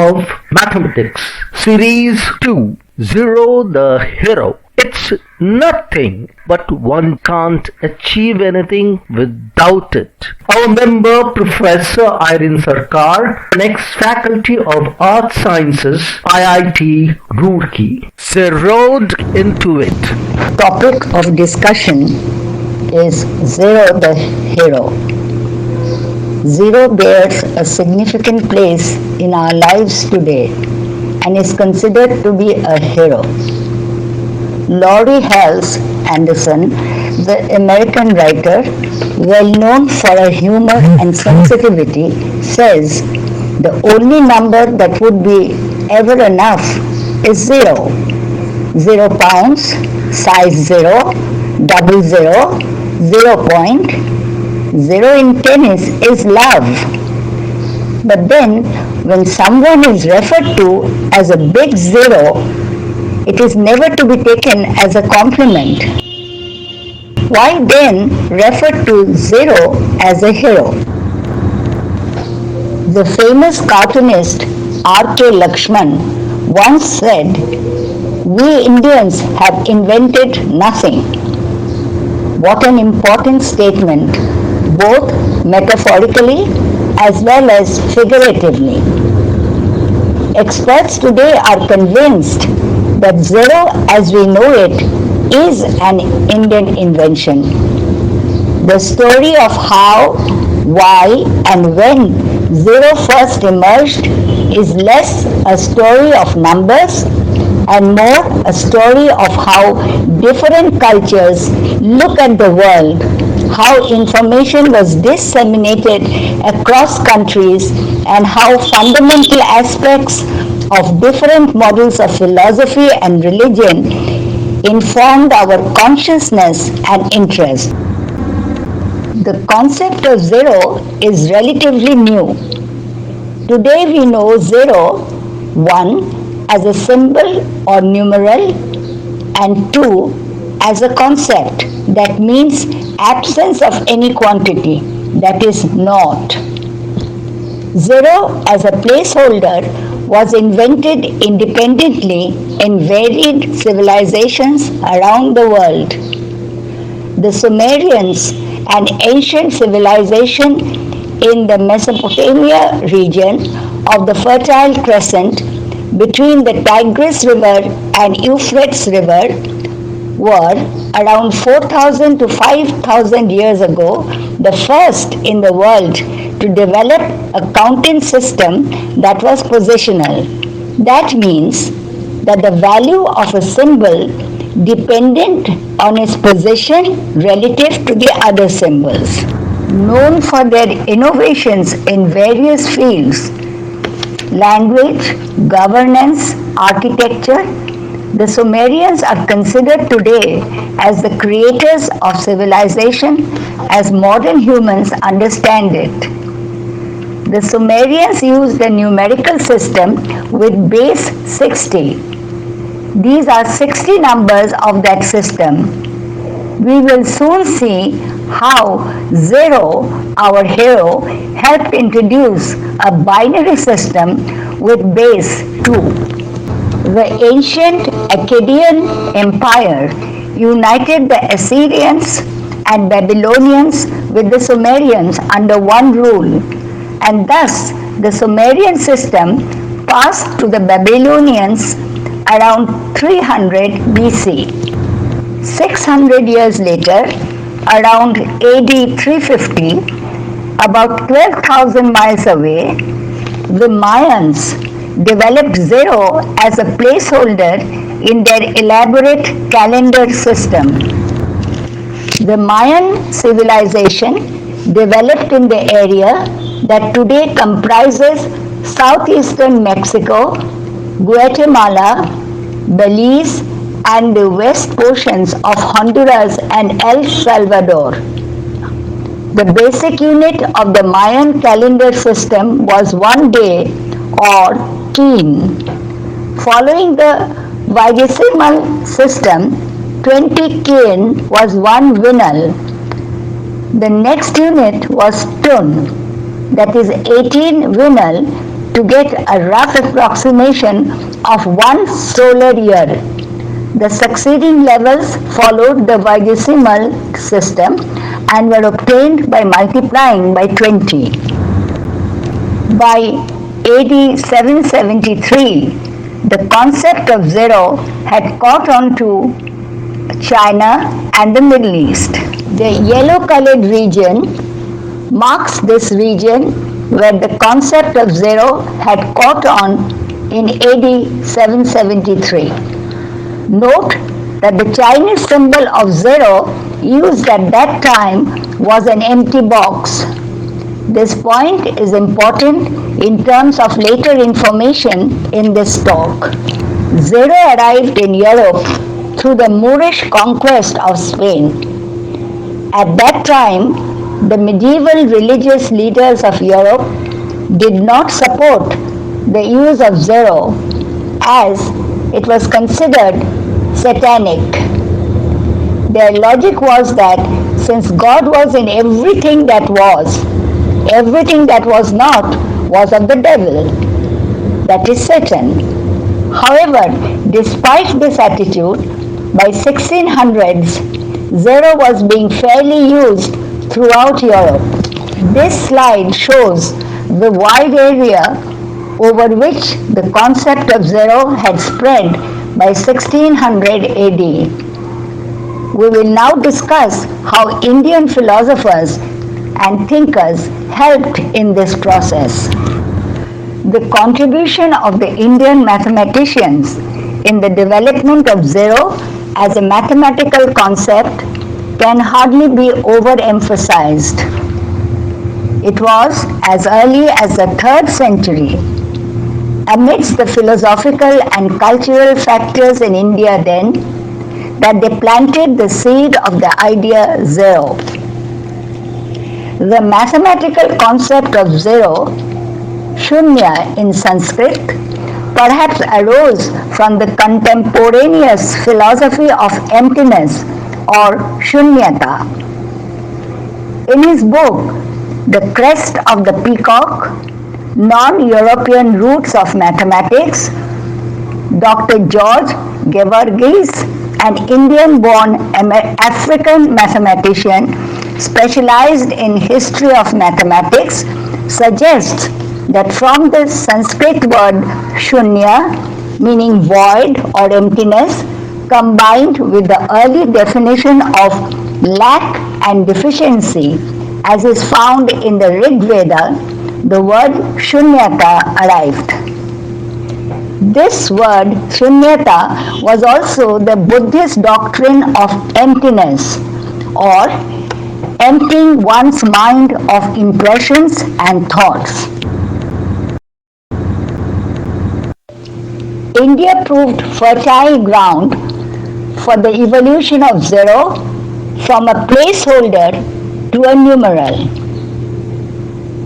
of Mathematics, Series 2, Zero the Hero. It's nothing, but one can't achieve anything without it. Our member, Professor Irene Sarkar, next Faculty of Art Sciences, IIT Roorkee, zeroed into it. Topic of discussion is Zero the Hero. Zero bears a significant place in our lives today and is considered to be a hero. Laurie Halse Anderson, the American writer, well known for her humor and sensitivity, says the only number that would be ever enough is zero. 0 pounds, size 0, 00, 0 point. 0 in tennis is love. But then, when someone is referred to as a big zero, it is never to be taken as a compliment. Why then refer to zero as a hero? The famous cartoonist R.K. Lakshman once said, "We Indians have invented nothing." What an important statement, both metaphorically as well as figuratively. Experts today are convinced that zero as we know it is an Indian invention. The story of how, why, and when zero first emerged is less a story of numbers and more a story of how different cultures look at the world, how information was disseminated across countries, and how fundamental aspects of different models of philosophy and religion informed our consciousness and interest. The concept of zero is relatively new. Today we know 0, 1 as a symbol or numeral, and 2 as a concept that means absence of any quantity, that is naught. 0 as a placeholder was invented independently in varied civilizations around the world. The Sumerians, an ancient civilization in the Mesopotamia region of the Fertile Crescent between the Tigris River and Euphrates River, were around 4,000 to 5,000 years ago the first in the world to develop a counting system that was positional. That means that the value of a symbol depended on its position relative to the other symbols. Known for their innovations in various fields, language, governance, architecture, the Sumerians are considered today as the creators of civilization as modern humans understand it. The Sumerians used a numerical system with base 60. These are 60 numbers of that system. We will soon see how Zero, our hero, helped introduce a binary system with base 2. The ancient Akkadian Empire united the Assyrians and Babylonians with the Sumerians under one rule, and thus the Sumerian system passed to the Babylonians around 300 BC. 600 years later, around AD 350, about 12,000 miles away, the Mayans developed zero as a placeholder in their elaborate calendar system. The Mayan civilization developed in the area that today comprises southeastern Mexico, Guatemala, Belize, and the west portions of Honduras and El Salvador. The basic unit of the Mayan calendar system was 1 day or kin. Following the vigesimal system, 20 kin was 1 vinal. The next unit was tun, that is 18 vinal, to get a rough approximation of one solar year. The succeeding levels followed the vigesimal system and were obtained by multiplying by 20. By AD 773, the concept of zero had caught on to China and the Middle East. The yellow-colored region marks this region where the concept of zero had caught on in AD 773. Note that the Chinese symbol of zero used at that time was an empty box. This point is important in terms of later information in this talk. Zero arrived in Europe through the Moorish conquest of Spain. At that time, the medieval religious leaders of Europe did not support the use of zero as it was considered satanic. Their logic was that since God was in everything that was not was of the devil, that is Satan. However, despite this attitude, by 1600s, zero was being fairly used throughout Europe. This slide shows the wide area over which the concept of zero had spread by 1600 AD. We will now discuss how Indian philosophers and thinkers helped in this process. The contribution of the Indian mathematicians in the development of zero as a mathematical concept can hardly be overemphasized. It was as early as the 3rd century, amidst the philosophical and cultural factors in India then, that they planted the seed of the idea zero. The mathematical concept of zero, shunya in Sanskrit, perhaps arose from the contemporaneous philosophy of emptiness or shunyata. In his book, The Crest of the Peacock, Non-European Roots of Mathematics, Dr. George Gevorghys, an Indian-born African mathematician specialized in history of mathematics, suggests that from the Sanskrit word shunya, meaning void or emptiness, combined with the early definition of lack and deficiency, as is found in the Rig Veda, the word shunyata arrived. This word shunyata was also the Buddhist doctrine of emptiness, or emptying one's mind of impressions and thoughts. India proved fertile ground for the evolution of zero from a placeholder to a numeral.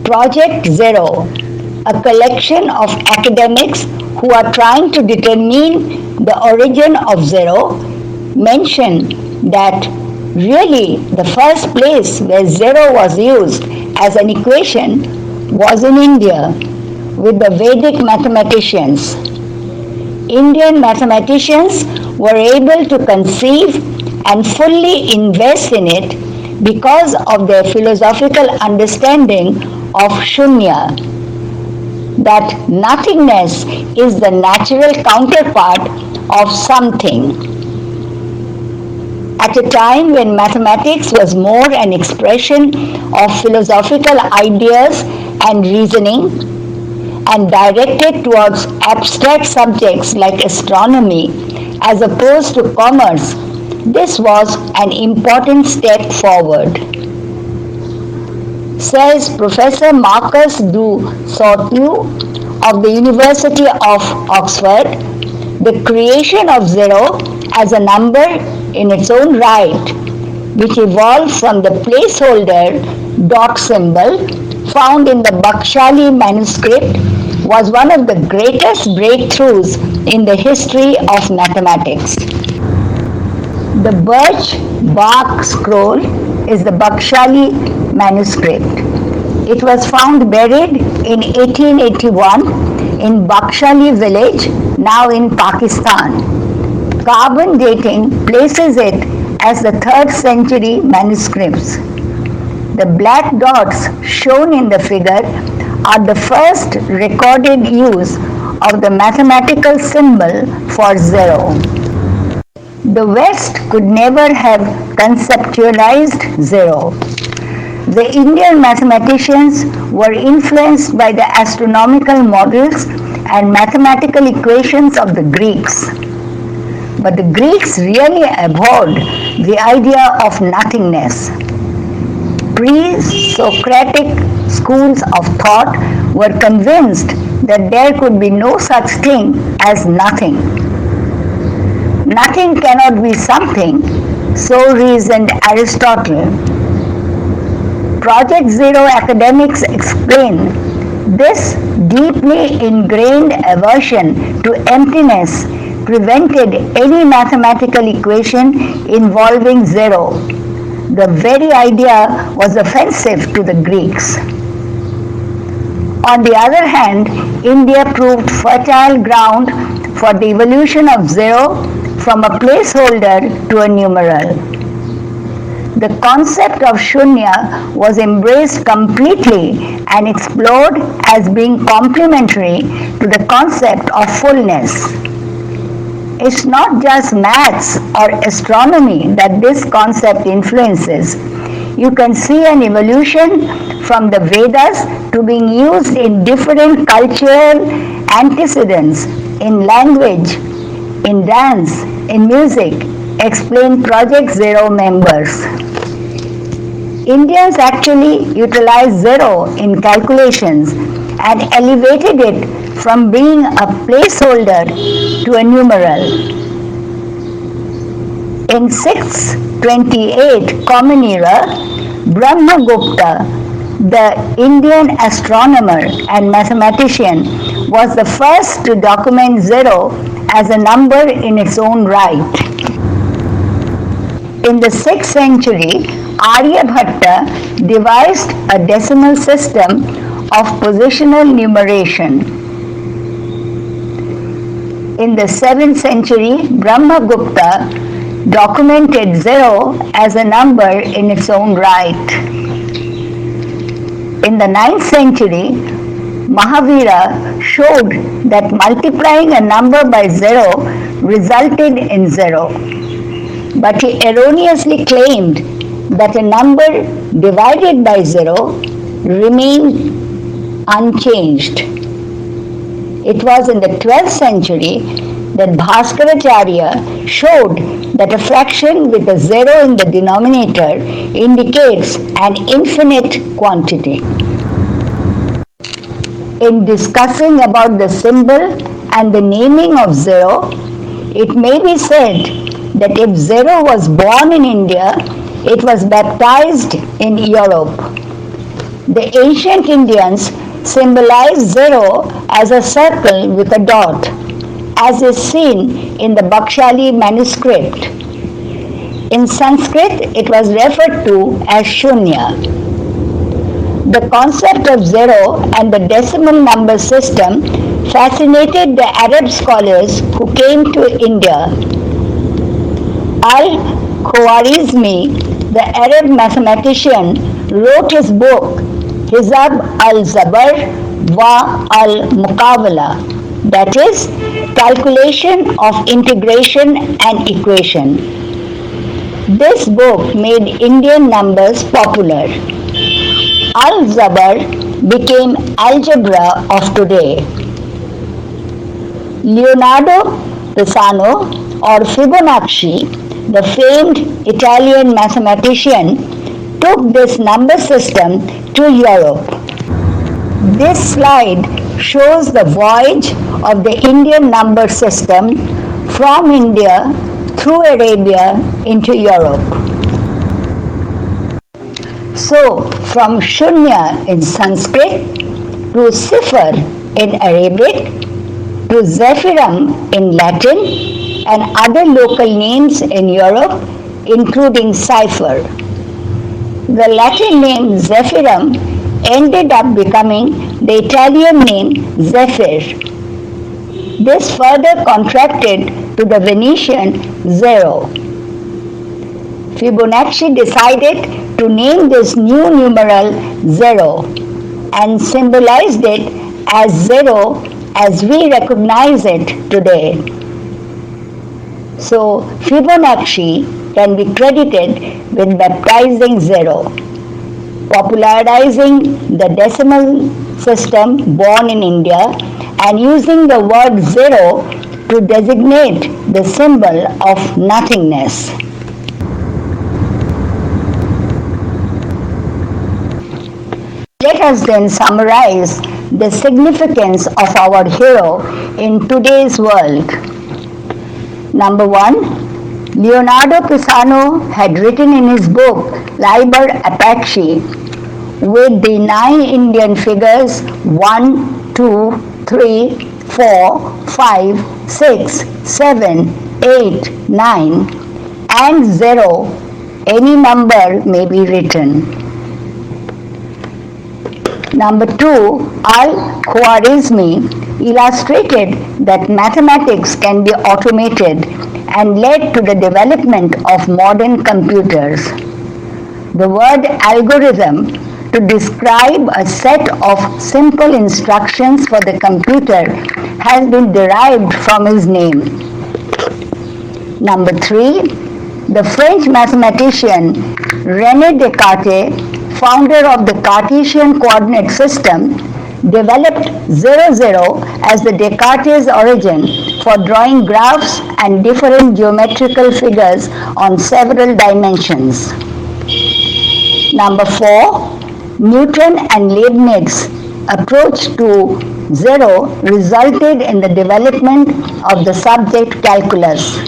Project Zero, a collection of academics who are trying to determine the origin of zero, mention that really the first place where zero was used as an equation was in India with the Vedic mathematicians. Indian mathematicians were able to conceive and fully invest in it because of their philosophical understanding of shunya, that nothingness is the natural counterpart of something. At a time when mathematics was more an expression of philosophical ideas and reasoning, and directed towards abstract subjects like astronomy as opposed to commerce, this was an important step forward. Says Professor Marcus du Sautoy of the University of Oxford, the creation of zero as a number in its own right, which evolved from the placeholder dot symbol found in the Bakshali manuscript, was one of the greatest breakthroughs in the history of mathematics. The birch bark scroll is the Bakshali manuscript. It was found buried in 1881 in Bakhshali village, now in Pakistan. Carbon dating places it as the 3rd century manuscripts. The black dots shown in the figure are the first recorded use of the mathematical symbol for zero. The West could never have conceptualized zero. The Indian mathematicians were influenced by the astronomical models and mathematical equations of the Greeks. But the Greeks really abhorred the idea of nothingness. Pre-Socratic schools of thought were convinced that there could be no such thing as nothing. Nothing cannot be something, so reasoned Aristotle. Project Zero academics explain this deeply ingrained aversion to emptiness prevented any mathematical equation involving zero. The very idea was offensive to the Greeks. On the other hand, India proved fertile ground for the evolution of zero from a placeholder to a numeral. The concept of shunya was embraced completely and explored as being complementary to the concept of fullness. It's not just maths or astronomy that this concept influences. You can see an evolution from the Vedas to being used in different cultural antecedents, in language, in dance, in music, explain Project Zero members. Indians actually utilized zero in calculations and elevated it from being a placeholder to a numeral. In 628 Common Era, Brahmagupta, the Indian astronomer and mathematician, was the first to document zero as a number in its own right. In the 6th century, Aryabhatta devised a decimal system of positional numeration. In the 7th century, Brahmagupta documented zero as a number in its own right. In the 9th century, Mahavira showed that multiplying a number by zero resulted in zero. But he erroneously claimed that a number divided by zero remained unchanged. It was in the 12th century that Bhaskaracharya showed that a fraction with a zero in the denominator indicates an infinite quantity. In discussing about the symbol and the naming of zero, it may be said that if zero was born in India, it was baptized in Europe. The ancient Indians symbolized zero as a circle with a dot, as is seen in the Bakhshali manuscript. In Sanskrit, it was referred to as shunya. The concept of zero and the decimal number system fascinated the Arab scholars who came to India. Al-Khwarizmi, the Arab mathematician, wrote his book Hizab al-Zabar wa al-Muqawala, that is, calculation of integration and equation. This book made Indian numbers popular. Al-Zabar became algebra of today. Leonardo Pisano or Fibonacci, the famed Italian mathematician, took this number system to Europe. This slide shows the voyage of the Indian number system from India through Arabia into Europe. So, from Shunya in Sanskrit to Sifar in Arabic to Zephyrum in Latin and other local names in Europe, including cipher. The Latin name Zephyrum ended up becoming the Italian name Zephyr. This further contracted to the Venetian zero. Fibonacci decided to name this new numeral 0 and symbolized it as 0 as we recognize it today. So Fibonacci can be credited with baptizing 0, popularizing the decimal system born in India, and using the word 0 to designate the symbol of nothingness. Let us then summarize the significance of our hero in today's world. Number 1, Leonardo Pisano had written in his book Liber Apache with the 9 Indian figures 1, 2, 3, 4, 5, 6, 7, 8, 9 and 0, any number may be written. Number 2, Al-Khwarizmi illustrated that mathematics can be automated and led to the development of modern computers. The word algorithm to describe a set of simple instructions for the computer has been derived from his name. Number 3, the French mathematician René Descartes, founder of the Cartesian coordinate system, developed 00 as the Descartes origin for drawing graphs and different geometrical figures on several dimensions. Number 4, Newton and Leibniz approach to 0 resulted in the development of the subject calculus.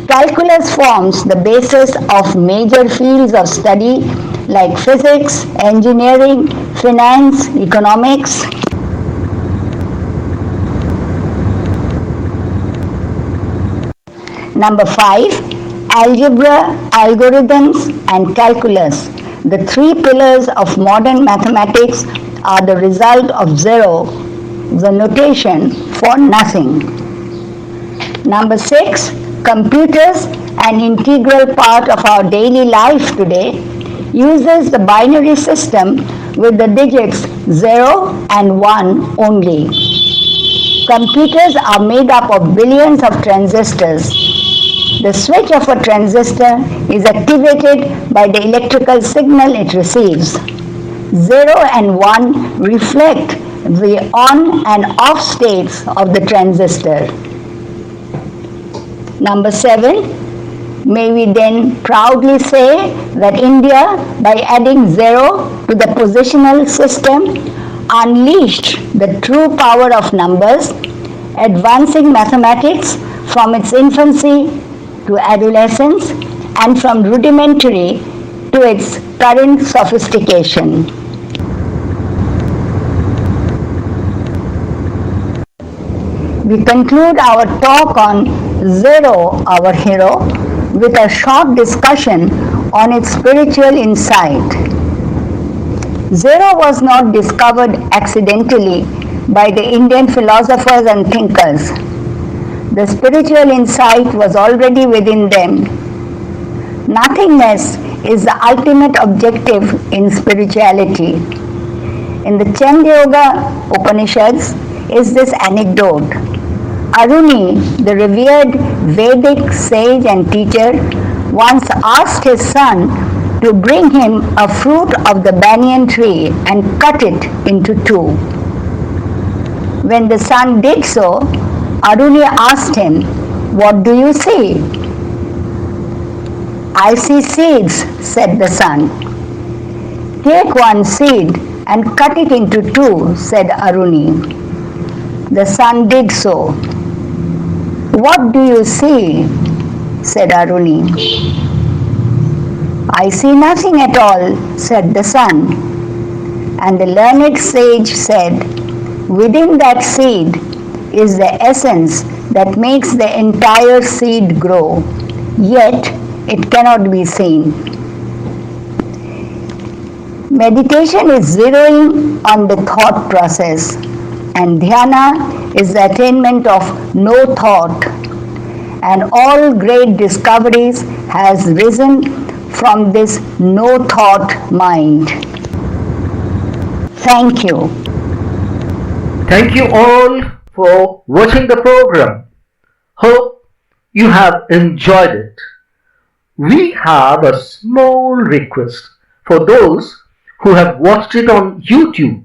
Calculus forms the basis of major fields of study like physics, engineering, finance, economics. Number 5, algebra, algorithms and calculus. The 3 pillars of modern mathematics are the result of 0, the notation for nothing. Number 6, computers, an integral part of our daily life today, uses the binary system with the digits 0 and 1 only. Computers are made up of billions of transistors. The switch of a transistor is activated by the electrical signal it receives. 0 and 1 reflect the on and off states of the transistor. Number 7, may we then proudly say that India, by adding 0 to the positional system, unleashed the true power of numbers, advancing mathematics from its infancy to adolescence and from rudimentary to its current sophistication. We conclude our talk on 0, our hero, with a short discussion on its spiritual insight. 0 was not discovered accidentally by the Indian philosophers and thinkers. The spiritual insight was already within them. Nothingness is the ultimate objective in spirituality. In the Chandogya Upanishads is this anecdote. Aruni, the revered Vedic sage and teacher, once asked his son to bring him a fruit of the banyan tree and cut it into 2. When the son did so, Aruni asked him, "What do you see?" "I see seeds," said the son. "Take one seed and cut it into 2, said Aruni. The son did so. "What do you see?" said Aruni. "I see nothing at all," said the son. And the learned sage said, "Within that seed is the essence that makes the entire seed grow, yet it cannot be seen." Meditation is zeroing on the thought process, and dhyana is the attainment of no thought. And all great discoveries has risen from this no thought mind. Thank you. Thank you all for watching the program. Hope you have enjoyed it. We have a small request for those who have watched it on YouTube.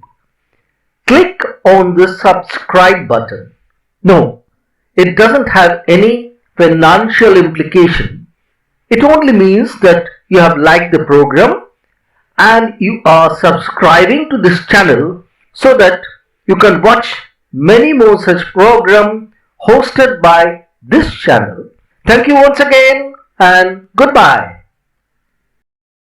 Click on the subscribe button. No, it doesn't have any financial implication. It only means that you have liked the program and you are subscribing to this channel so that you can watch many more such programs hosted by this channel. Thank you once again and goodbye.